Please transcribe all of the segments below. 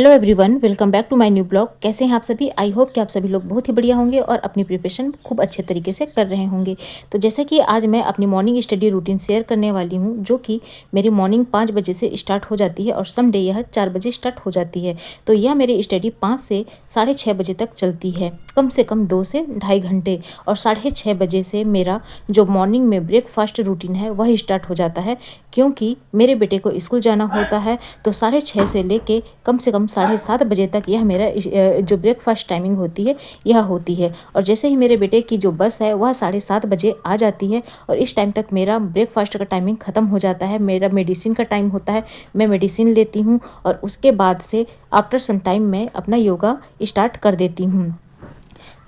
Hello everyone, welcome back to my new blog. कैसे हैं आप सभी? आई होप कि आप सभी लोग बहुत ही बढ़िया होंगे और अपनी प्रिपरेशन खूब अच्छे तरीके से कर रहे होंगे। तो जैसे कि आज मैं अपनी मॉर्निंग स्टडी रूटीन शेयर करने वाली हूं, जो कि मेरी मॉर्निंग 5 बजे से स्टार्ट हो जाती है और समडे यह 4 बजे स्टार्ट हो जाती है। तो यह मेरी स्टडी 5 से साढ़े 6 बजे तक चलती है, कम से कम 2 से ढाई घंटे। और साढ़े 6 बजे से मेरा जो मॉर्निंग में ब्रेकफास्ट रूटीन है वह स्टार्ट हो जाता है, क्योंकि मेरे बेटे को स्कूल जाना होता है। तो साढ़े 6 से लेके कम से कम साढ़े 7 बजे तक यह मेरा जो ब्रेकफास्ट टाइमिंग होती है यह होती है। और जैसे ही मेरे बेटे की जो बस है वह 7:30 बजे आ जाती है और इस टाइम तक मेरा ब्रेकफास्ट का टाइमिंग ख़त्म हो जाता है। मेरा मेडिसिन का टाइम होता है, मैं मेडिसिन लेती हूँ और उसके बाद से आफ्टर सम टाइम मैं अपना योगा स्टार्ट कर देती हूँ।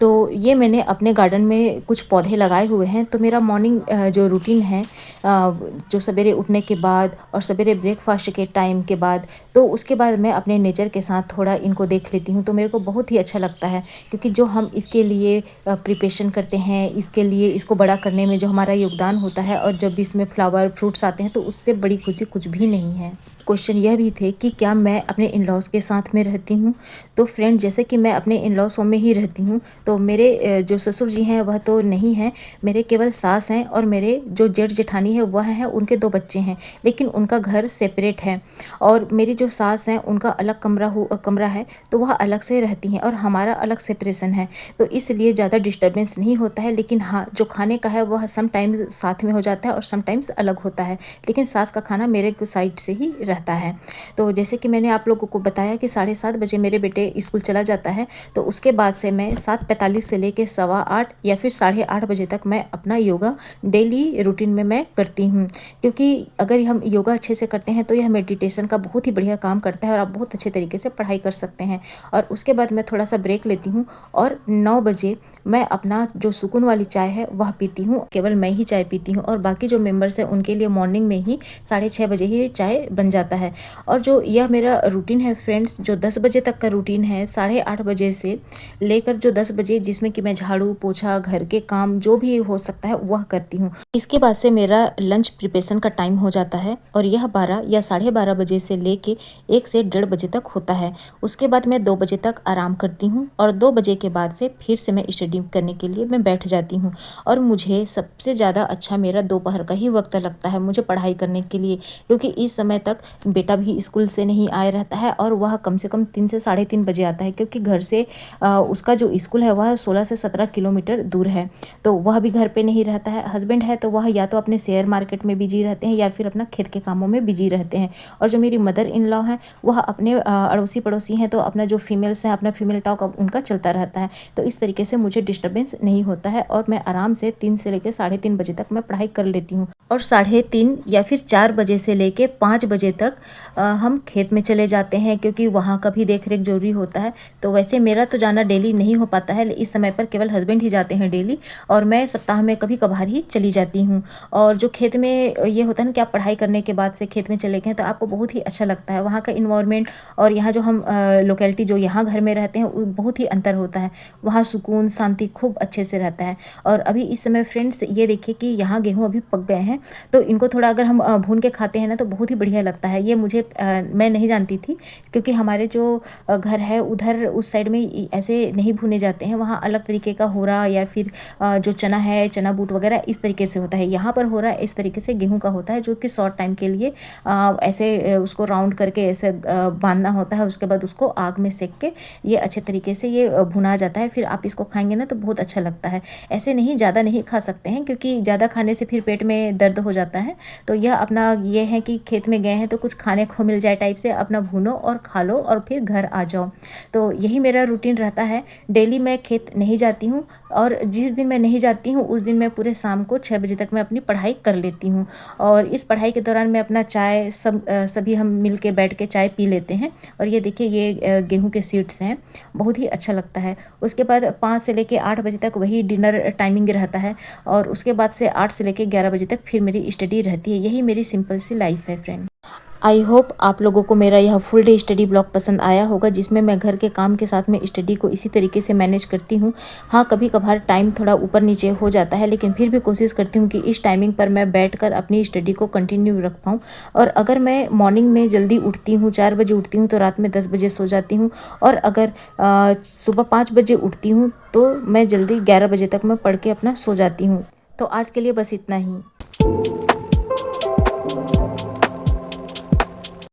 तो ये मैंने अपने गार्डन में कुछ पौधे लगाए हुए हैं। तो मेरा मॉर्निंग जो रूटीन है, जो सवेरे उठने के बाद और सवेरे ब्रेकफास्ट के टाइम के बाद, तो उसके बाद मैं अपने नेचर के साथ थोड़ा इनको देख लेती हूँ। तो मेरे को बहुत ही अच्छा लगता है, क्योंकि जो हम इसके लिए प्रिपरेशन करते हैं, इसके लिए इसको बड़ा करने में जो हमारा योगदान होता है, और जब भी इसमें फ्लावर फ्रूट्स आते हैं तो उससे बड़ी खुशी कुछ भी नहीं है। क्वेश्चन यह भी थे कि क्या मैं अपने इन लॉज़ के साथ में रहती हूँ। तो फ्रेंड, जैसे कि मैं अपने इन लॉज़ होम में ही रहती हूँ, तो मेरे जो ससुर जी हैं वह तो नहीं हैं, मेरे केवल सास हैं और मेरे जो जेठ जेठानी है वह हैं, उनके 2 बच्चे हैं, लेकिन उनका घर सेपरेट है। और मेरी जो सास हैं उनका अलग कमरा है, तो वह अलग से रहती हैं और हमारा अलग सेपरेशन है। तो इसलिए ज़्यादा डिस्टर्बेंस नहीं होता है। लेकिन हाँ, जो खाने का है वह समटाइम्स साथ में हो जाता है और समटाइम्स अलग होता है, लेकिन सास का खाना मेरे साइड से ही रहता है। तो जैसे कि मैंने आप लोगों को बताया कि 7:30 बजे मेरे बेटे स्कूल चला जाता है, तो उसके बाद से मैं 7:45 से लेके 8:15 या फिर 8:30 बजे तक मैं अपना योगा डेली रूटीन में मैं करती हूँ। क्योंकि अगर हम योगा अच्छे से करते हैं तो यह मेडिटेशन का बहुत ही बढ़िया काम करता है और आप बहुत अच्छे तरीके से पढ़ाई कर सकते हैं। और उसके बाद मैं थोड़ा सा ब्रेक लेती हूँ और 9 बजे मैं अपना जो सुकून वाली चाय है वह पीती हूँ। केवल मैं ही चाय पीती हूँ और बाकी जो मेंबर्स हैं उनके लिए मॉर्निंग में ही 6:30 बजे ही चाय बन जाता है। और जो यह मेरा रूटीन है फ्रेंड्स, जो 10 बजे तक का रूटीन है, 8:30 बजे से लेकर जो 10 बजे, जिसमें कि मैं झाड़ू पोछा घर के काम जो भी हो सकता है वह करती हूँ। इसके बाद से मेरा लंच प्रिपरेशन का टाइम हो जाता है और यह 12 या 12:30 बजे से लेके 1 से 1:30 बजे तक होता है। उसके बाद मैं 2 बजे तक आराम करती हूँ और 2 बजे के बाद से फिर से मैं स्टडी करने के लिए मैं बैठ जाती हूँ। और मुझे सबसे ज़्यादा अच्छा मेरा दोपहर का ही वक्त लगता है मुझे पढ़ाई करने के लिए, क्योंकि इस समय तक बेटा भी स्कूल से नहीं आया रहता है और वह कम से कम 3 से 3:30 बजे आता है, क्योंकि घर से उसका जो स्कूल है वह 16 से 17 किलोमीटर दूर है। तो वह भी घर पे नहीं रहता है। हस्बैंड है तो वह या तो अपने शेयर मार्केट में बिजी रहते हैं या फिर अपना खेत के कामों में बिजी रहते हैं। और जो मेरी मदर इन लॉ हैं वह अपने अड़ोसी पड़ोसी हैं, तो अपना जो फीमेल्स हैं अपना फीमेल टॉक उनका चलता रहता है। तो इस तरीके से मुझे डिस्टर्बेंस नहीं होता है और मैं आराम से 3 से लेकर 3:30 बजे तक मैं पढ़ाई कर लेती हूँ। और 3:30 या फिर 4 बजे से लेके 5 बजे तक हम खेत में चले जाते हैं, क्योंकि वहाँ का भी देख रेख जरूरी होता है। तो वैसे मेरा तो जाना डेली नहीं हो पाता है, इस समय पर केवल हस्बैंड ही जाते हैं डेली, और मैं सप्ताह में कभी कभार ही चली जाती हूँ। और जो खेत में ये होता है ना कि आप पढ़ाई करने के बाद से खेत में चले गए तो आपको बहुत ही अच्छा लगता है, वहाँ का इन्वायरमेंट और यहाँ जो हम लोकेलिटी जो यहाँ घर में रहते हैं बहुत ही अंतर होता है। वहाँ सुकून शांति खूब अच्छे से रहता है। और अभी इस समय फ्रेंड्स ये देखिए कि यहाँ गेहूँ अभी पक गए हैं, तो इनको थोड़ा अगर हम भून के खाते हैं ना तो बहुत ही बढ़िया लगता है। ये मुझे मैं नहीं जानती थी, क्योंकि हमारे जो घर है उधर उस साइड में ऐसे नहीं भुने जाते हैं, वहाँ अलग तरीके का होरा या फिर जो चना है, चना बूट वगैरह इस तरीके से होता है। यहाँ पर होरा इस तरीके से गेहूं का होता है, जो कि शॉर्ट टाइम के लिए ऐसे उसको राउंड करके ऐसे बांधना होता है। उसके बाद उसको आग में सेक के ये अच्छे तरीके से ये भुना जाता है। फिर आप इसको खाएंगे ना तो बहुत अच्छा लगता है। ऐसे नहीं, ज़्यादा नहीं खा सकते हैं, क्योंकि ज़्यादा खाने से फिर पेट में दर्द हो जाता है। तो यह अपना ये है कि खेत में गए हैं तो कुछ खाने को मिल जाए टाइप से अपना भूनो और खा लो और फिर घर आ जाओ। तो यही मेरा रूटीन रहता है। डेली मैं खेत नहीं जाती हूँ, और जिस दिन मैं नहीं जाती हूँ उस दिन मैं पूरे शाम को 6 बजे तक मैं अपनी पढ़ाई कर लेती हूँ। और इस पढ़ाई के दौरान मैं अपना चाय सभी हम मिल के बैठ के चाय पी लेते हैं। और ये देखिए ये गेहूं के सीड्स हैं, बहुत ही अच्छा लगता है। उसके बाद 5 से लेके 8 बजे तक वही डिनर टाइमिंग रहता है, और उसके बाद से 8 से लेके 11 बजे तक फिर मेरी स्टडी रहती है। यही मेरी सिंपल सी लाइफ है फ्रेंड। आई होप आप लोगों को मेरा यह फुल डे स्टडी ब्लॉग पसंद आया होगा, जिसमें मैं घर के काम के साथ में स्टडी को इसी तरीके से मैनेज करती हूँ। हाँ, कभी कभार टाइम थोड़ा ऊपर नीचे हो जाता है, लेकिन फिर भी कोशिश करती हूँ कि इस टाइमिंग पर मैं बैठकर अपनी स्टडी को कंटिन्यू रख पाऊँ। और अगर मैं मॉर्निंग में जल्दी उठती हूँ, 4 बजे उठती हूँ, तो रात में 10 बजे सो जाती हूँ। और अगर सुबह 5 बजे उठती हूँ तो मैं जल्दी 11 बजे तक मैं पढ़ के अपना सो जाती हूँ। तो आज के लिए बस इतना ही।